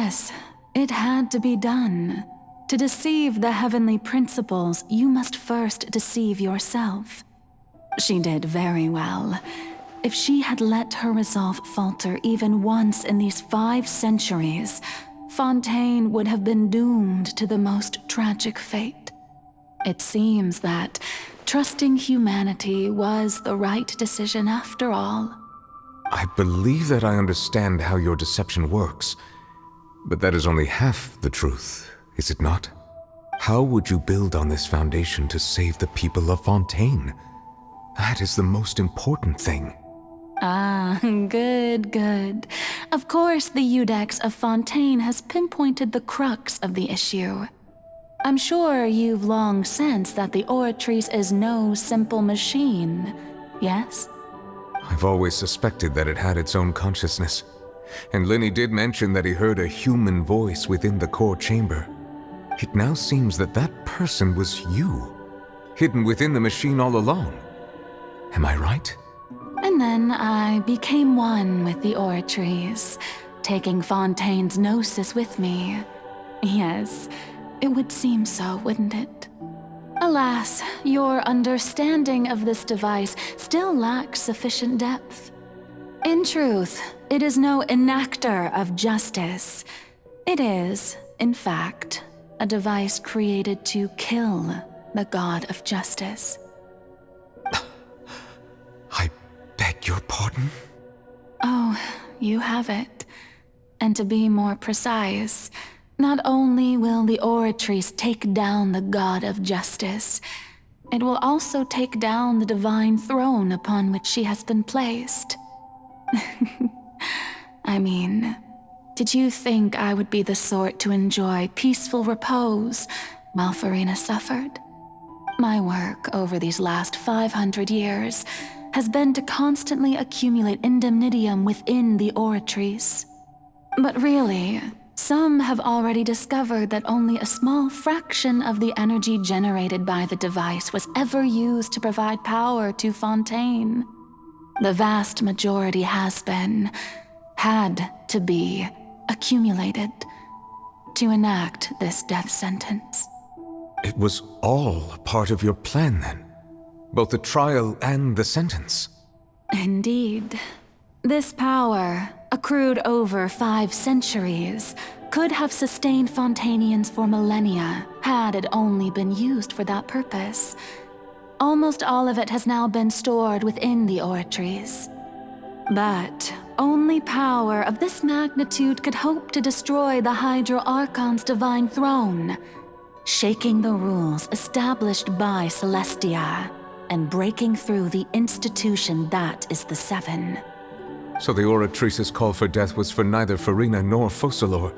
Yes, it had to be done. To deceive the heavenly principles, you must first deceive yourself. She did very well. If she had let her resolve falter even once in these 5 centuries, Fontaine would have been doomed to the most tragic fate. It seems that trusting humanity was the right decision after all. I believe that I understand how your deception works, but that is only half the truth, is it not? How would you build on this foundation to save the people of Fontaine? That is the most important thing. Ah, good. Of course, the Iudex of Fontaine has pinpointed the crux of the issue. I'm sure you've long sensed that the Oratrice is no simple machine, yes? I've always suspected that it had its own consciousness, and Lenny did mention that he heard a human voice within the core chamber. It now seems that that person was you, hidden within the machine all along. Am I right? And then I became one with the Oratrice, taking Fontaine's gnosis with me. Yes, it would seem so, wouldn't it? Alas, your understanding of this device still lacks sufficient depth. In truth, it is no enactor of justice. It is, in fact, a device created to kill the god of justice. I beg your pardon? Oh, you have it. And to be more precise, not only will the Oratrice take down the god of justice, it will also take down the divine throne upon which she has been placed. I mean, did you think I would be the sort to enjoy peaceful repose while Farina suffered? My work over these last 500 years has been to constantly accumulate indemnitium within the Oratrice. But really, some have already discovered that only a small fraction of the energy generated by the device was ever used to provide power to Fontaine. The vast majority had to be, accumulated to enact this death sentence. It was all part of your plan then? Both the trial and the sentence? Indeed. This power, accrued over 5 centuries, could have sustained Fontainians for millennia had it only been used for that purpose. Almost all of it has now been stored within the Oratrice. But only power of this magnitude could hope to destroy the Hydro Archon's divine throne, shaking the rules established by Celestia and breaking through the institution that is the Seven. So the Oratrice's call for death was for neither Farina nor Focalors,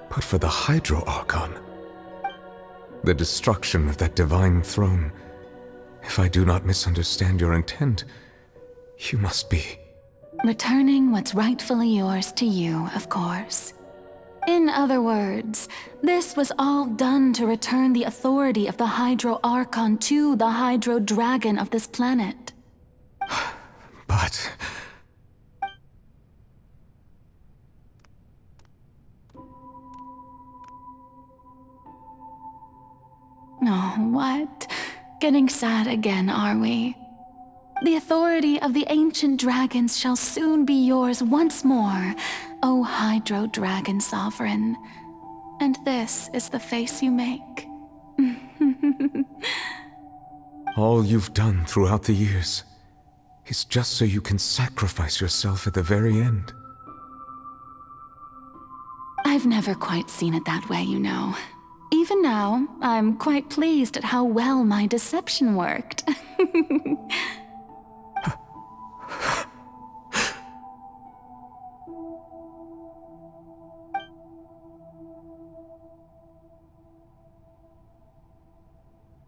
but for the Hydro Archon. The destruction of that divine throne. If I do not misunderstand your intent, you must be... returning what's rightfully yours to you, of course. In other words, this was all done to return the authority of the Hydro Archon to the Hydro Dragon of this planet. But... Oh, what? Getting sad again, are we? The authority of the ancient dragons shall soon be yours once more, O Hydro Dragon Sovereign. And this is the face you make. all you've done throughout the years is just so you can sacrifice yourself at the very end. I've never quite seen it that way, you know. Even now, I'm quite pleased at how well my deception worked.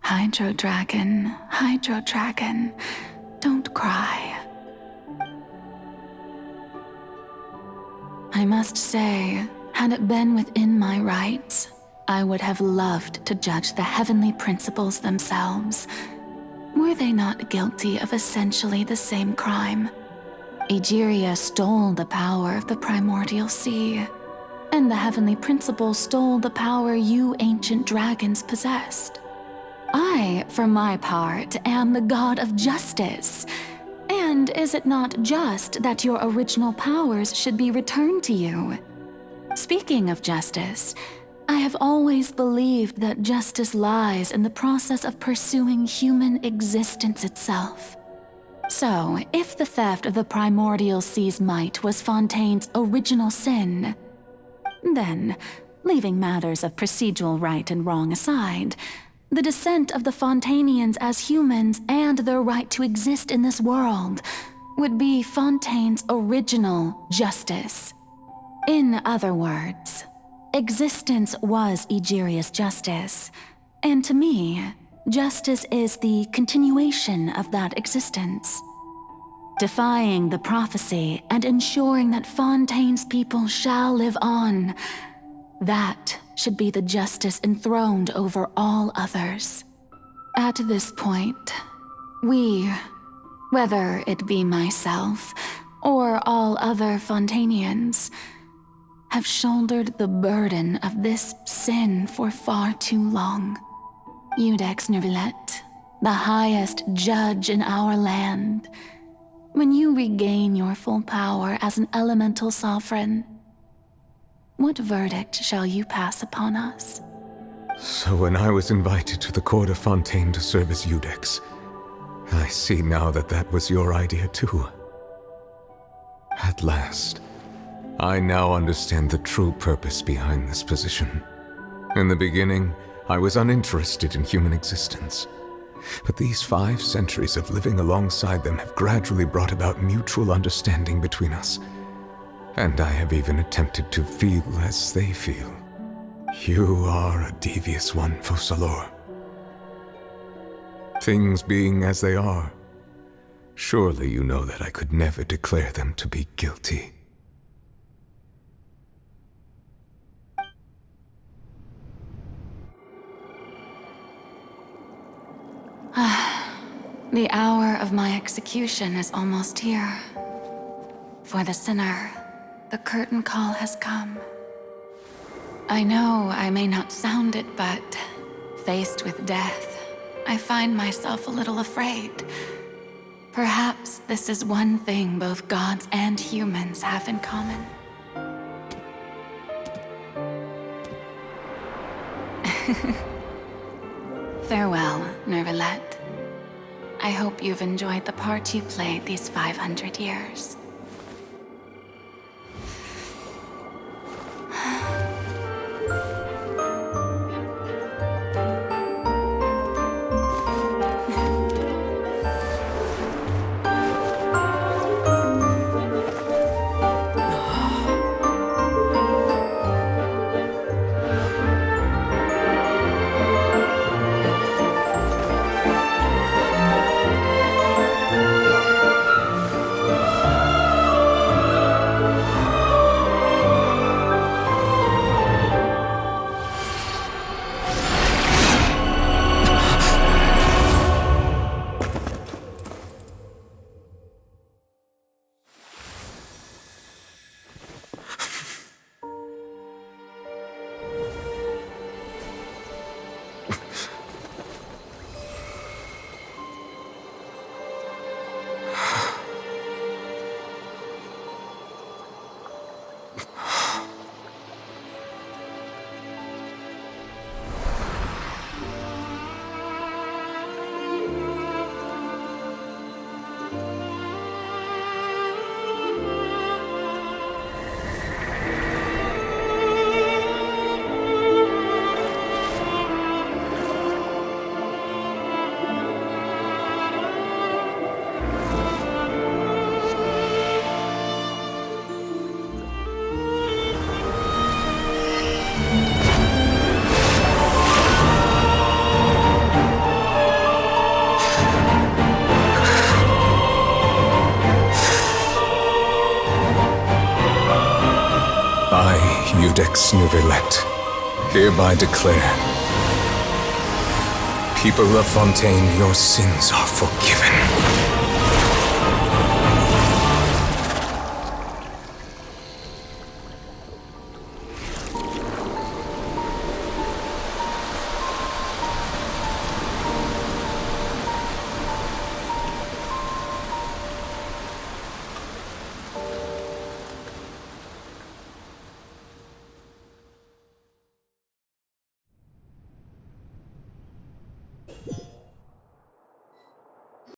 Hydro Dragon, don't cry. I must say, had it been within my rights, I would have loved to judge the heavenly principles themselves. Were they not guilty of essentially the same crime? Egeria stole the power of the primordial sea, and the heavenly principle stole the power you ancient dragons possessed. I, for my part, am the god of justice. And is it not just that your original powers should be returned to you? Speaking of justice, I have always believed that justice lies in the process of pursuing human existence itself. So, if the theft of the primordial sea's might was Fontaine's original sin, then, leaving matters of procedural right and wrong aside, the descent of the Fontanians as humans and their right to exist in this world would be Fontaine's original justice. In other words, existence was Egeria's justice, and to me, justice is the continuation of that existence. Defying the prophecy and ensuring that Fontaine's people shall live on, that should be the justice enthroned over all others. At this point, we, whether it be myself or all other Fontanians, have shouldered the burden of this sin for far too long. Iudex Nervillet, the highest judge in our land, when you regain your full power as an elemental sovereign, what verdict shall you pass upon us? So when I was invited to the court of Fontaine to serve as Iudex, I see now that that was your idea too. At last, I now understand the true purpose behind this position. In the beginning, I was uninterested in human existence. But these 5 centuries of living alongside them have gradually brought about mutual understanding between us. And I have even attempted to feel as they feel. You are a devious one, Focalors. Things being as they are, surely you know that I could never declare them to be guilty. The hour of my execution is almost here. For the sinner, the curtain call has come. I know I may not sound it, but faced with death, I find myself a little afraid. Perhaps this is one thing both gods and humans have in common. Farewell, Nervillet. I hope you've enjoyed the part you played these 500 years. Iudex Nervillet, hereby declare, people of Fontaine, your sins are forgiven.